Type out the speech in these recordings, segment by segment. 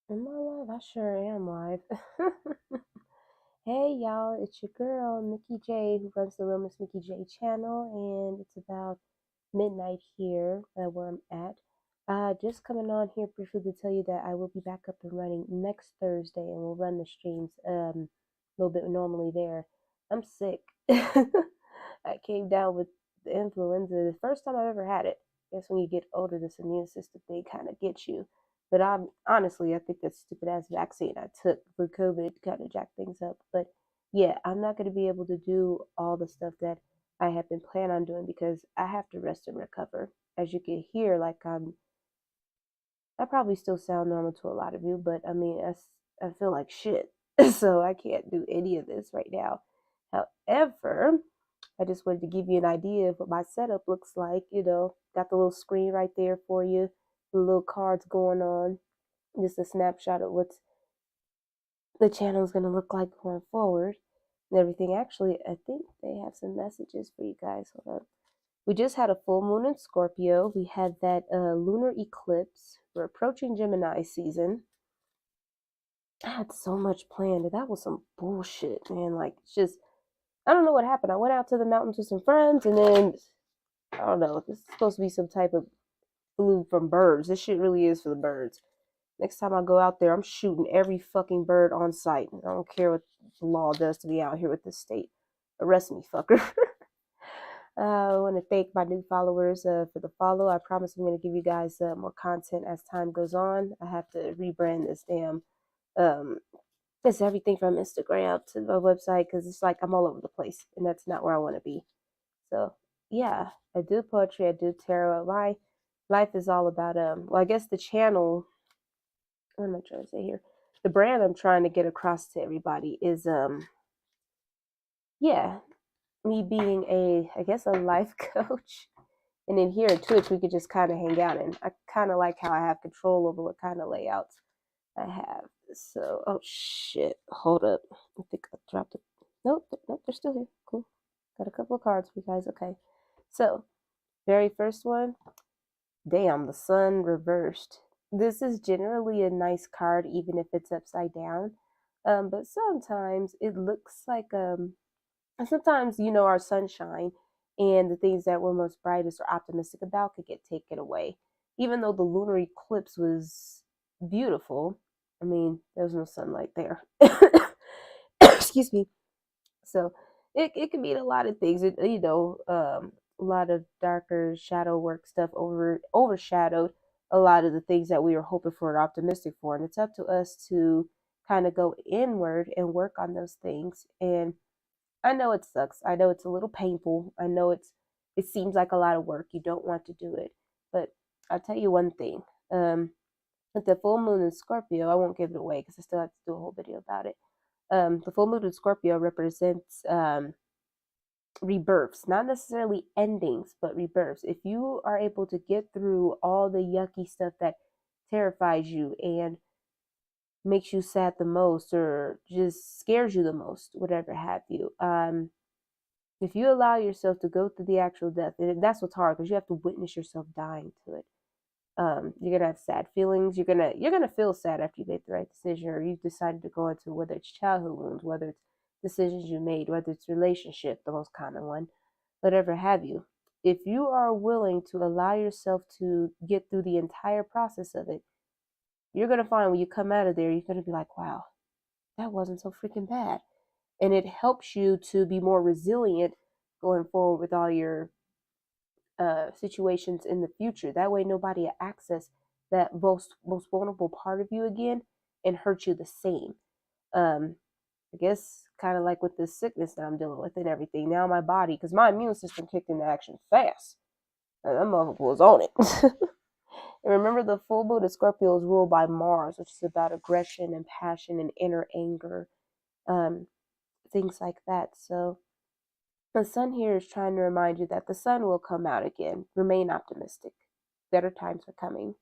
Am I live? I sure am live. Hey y'all, it's your girl Mickey J who runs the Realness Mickey J channel, and it's about midnight here where I'm at. Just coming on here briefly to tell you that I will be back up and running next Thursday, and we'll run the streams a little bit normally there. I'm sick. I came down with the influenza. The first time I've ever had it. I guess when you get older, this immune system thing kind of gets you. But honestly, I think that stupid ass vaccine I took for COVID kind of jacked things up. But yeah, I'm not going to be able to do all the stuff that I have been planning on doing because I have to rest and recover. As you can hear, like I probably still sound normal to a lot of you, but I mean, I feel like shit. So I can't do any of this right now. However, I just wanted to give you an idea of what my setup looks like. Got the little screen right there for you, the little cards going on, just a snapshot of what's the channel is going to look like going forward and everything. Actually, I think they have some messages for you guys. Hold on. We just had a full moon in Scorpio. We had that lunar eclipse. We're approaching Gemini season. I had so much planned. That was some bullshit, man. Like, it's just, I don't know what happened. I went out to the mountains with some friends, and then, I don't know, this is supposed to be some type of food from birds. This shit really is for the birds. Next time I go out there, I'm shooting every fucking bird on sight. I don't care what the law does to me out here with this state. Arrest me, fucker. I want to thank my new followers for the follow. I promise I'm going to give you guys more content as time goes on. I have to rebrand this damn. Um, it's everything from Instagram to my website because it's like I'm all over the place, and that's not where I want to be. So yeah, I do poetry. I do tarot. My life is all about Well, I guess the channel. What am I trying to say here? The brand I'm trying to get across to everybody is yeah, me being I guess a life coach. And then here at Twitch, we could just kind of hang out. And I kind of like how I have control over what kind of layouts I have. So, oh shit, hold up. I think I dropped it. Nope, nope, they're still here. Cool. Got a couple of cards for you guys. Okay. So, very first one. Damn, the sun reversed. This is generally a nice card, even if it's upside down. But sometimes it looks like sometimes our sunshine and the things that we're most brightest or optimistic about could get taken away. Even though the lunar eclipse was beautiful, I mean, there was no sunlight there. Excuse me. So it could mean a lot of things. A lot of darker shadow work stuff overshadowed a lot of the things that we were hoping for and optimistic for. And it's up to us to kind of go inward and work on those things. And I know it sucks. I know it's a little painful. I know it seems like a lot of work. You don't want to do it. But I'll tell you one thing. With the full moon in Scorpio, I won't give it away because I still have to do a whole video about it. The full moon in Scorpio represents rebirths, not necessarily endings, but rebirths. If you are able to get through all the yucky stuff that terrifies you and makes you sad the most or just scares you the most, whatever have you, if you allow yourself to go through the actual death, and that's what's hard because you have to witness yourself dying to it. You're gonna have sad feelings. You're gonna feel sad after you make the right decision, or you've decided to go into whether it's childhood wounds, whether it's decisions you made, whether it's relationship, the most common one, whatever have you. If you are willing to allow yourself to get through the entire process of it, you're gonna find when you come out of there, you're gonna be like, wow, that wasn't so freaking bad. And it helps you to be more resilient going forward with all your situations in the future. That way, nobody access that most vulnerable part of you again and hurt you the same. Um, I guess kind of like with this sickness that I'm dealing with and everything. Now my body, because my immune system kicked into action fast. And that motherfucker was on it. And remember, the full moon of Scorpio is ruled by Mars, which is about aggression and passion and inner anger, um, things like that. So the sun here is trying to remind you that the sun will come out again. Remain optimistic. Better times are coming.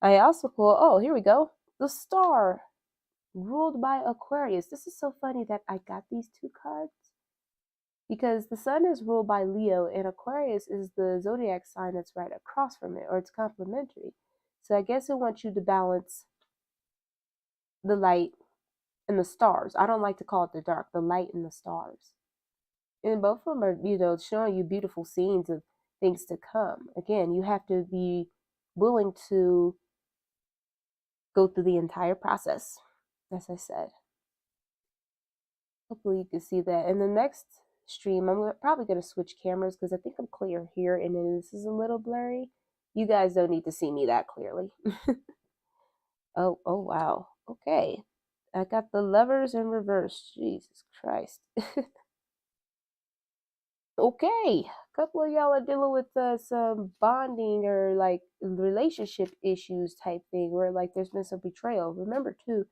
I also pull, oh, here we go. The star, ruled by Aquarius. This is so funny that I got these two cards because the sun is ruled by Leo and Aquarius is the zodiac sign that's right across from it, or it's complementary. So I guess it wants you to balance the light and the stars. I don't like to call it the dark, the light and the stars. And both of them are, showing you beautiful scenes of things to come. Again, you have to be willing to go through the entire process, as I said. Hopefully you can see that. In the next stream, I'm probably going to switch cameras because I think I'm clear here and then this is a little blurry. You guys don't need to see me that clearly. Oh, wow. Okay. I got the levers in reverse. Jesus Christ. Okay. A couple of y'all are dealing with some bonding or like relationship issues type thing where like there's been some betrayal. Remember too,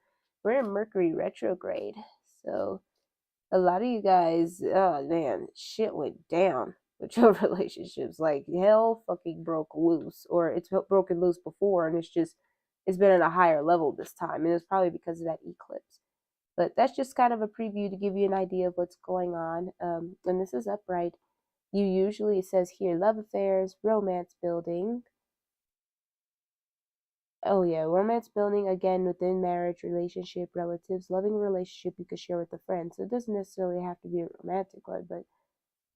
we're in Mercury retrograde. So a lot of you guys, oh man, shit went down with your relationships. Like hell fucking broke loose, or it's broken loose before, and it's been at a higher level this time, and it's probably because of that eclipse. But that's just kind of a preview to give you an idea of what's going on. And this is upright. You usually, it says here, love affairs, romance building. Oh yeah, romance building again within marriage, relationship, relatives, loving relationship you could share with a friend. So it doesn't necessarily have to be a romantic one, but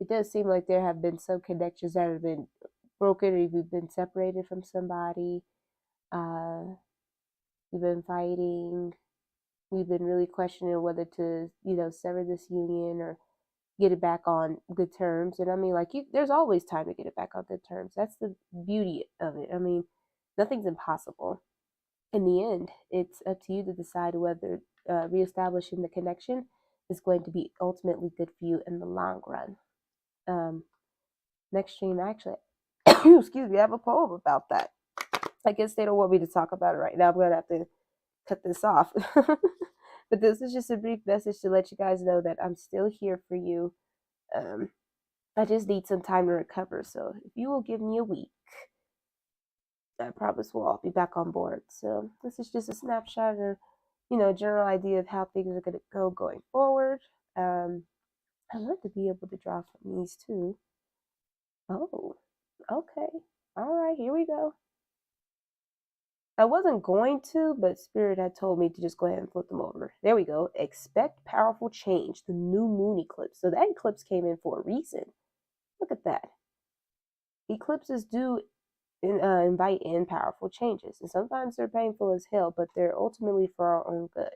it does seem like there have been some connections that have been broken, or you've been separated from somebody. Uh, you've been fighting. You've been really questioning whether to, sever this union or get it back on good terms. And I mean, like, there's always time to get it back on good terms. That's the beauty of it. I mean, nothing's impossible. In the end, it's up to you to decide whether reestablishing the connection is going to be ultimately good for you in the long run. Next stream, actually, excuse me, I have a poem about that. I guess they don't want me to talk about it right now. I'm going to have to cut this off. But this is just a brief message to let you guys know that I'm still here for you. I just need some time to recover. So if you will give me a week, I promise we'll all be back on board. So this is just a snapshot or, general idea of how things are going to go going forward. I'd love to be able to draw from these too. Oh, okay. All right, here we go. I wasn't going to, but Spirit had told me to just go ahead and flip them over. There we go. Expect powerful change. The new moon eclipse. So that eclipse came in for a reason. Look at that. Eclipses do invite in powerful changes. And sometimes they're painful as hell, but they're ultimately for our own good.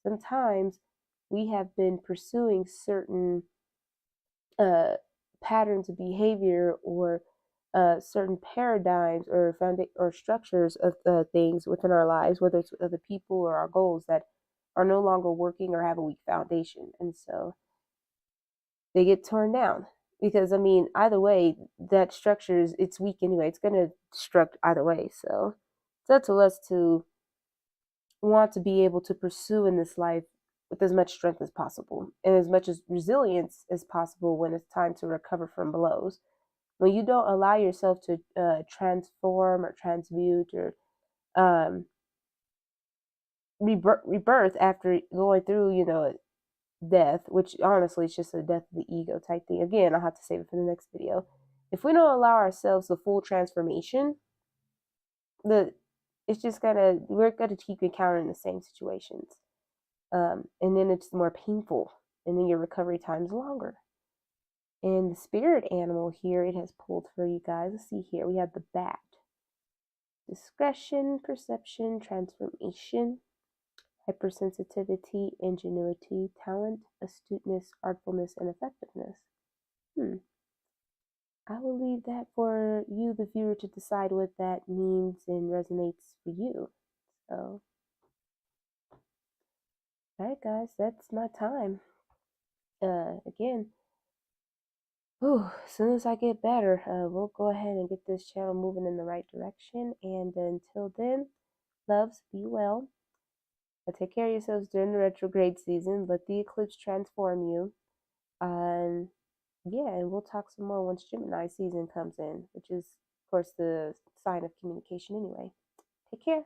Sometimes we have been pursuing certain patterns of behavior or certain paradigms or or structures of things within our lives, whether it's with other people or our goals that are no longer working or have a weak foundation. And so they get torn down because I mean, either way, that structure it's weak anyway. It's gonna destruct either way. So it's up to us to want to be able to pursue in this life with as much strength as possible and as much as resilience as possible when it's time to recover from blows. When you don't allow yourself to transform or transmute or um, rebirth after going through, death, which honestly is just a death of the ego type thing. Again, I'll have to save it for the next video. If we don't allow ourselves the full transformation, the it's just we're gonna keep encountering the same situations, and then it's more painful, and then your recovery time is longer. And the spirit animal here, it has pulled for you guys. Let's see here. We have the bat. Discretion, perception, transformation, hypersensitivity, ingenuity, talent, astuteness, artfulness, and effectiveness. I will leave that for you, the viewer, to decide what that means and resonates for you. So, alright, guys, that's my time. Again, as soon as I get better, we'll go ahead and get this channel moving in the right direction. And until then, loves, be well. Take care of yourselves during the retrograde season. Let the eclipse transform you. And yeah, and we'll talk some more once Gemini season comes in, which is, of course, the sign of communication anyway. Take care.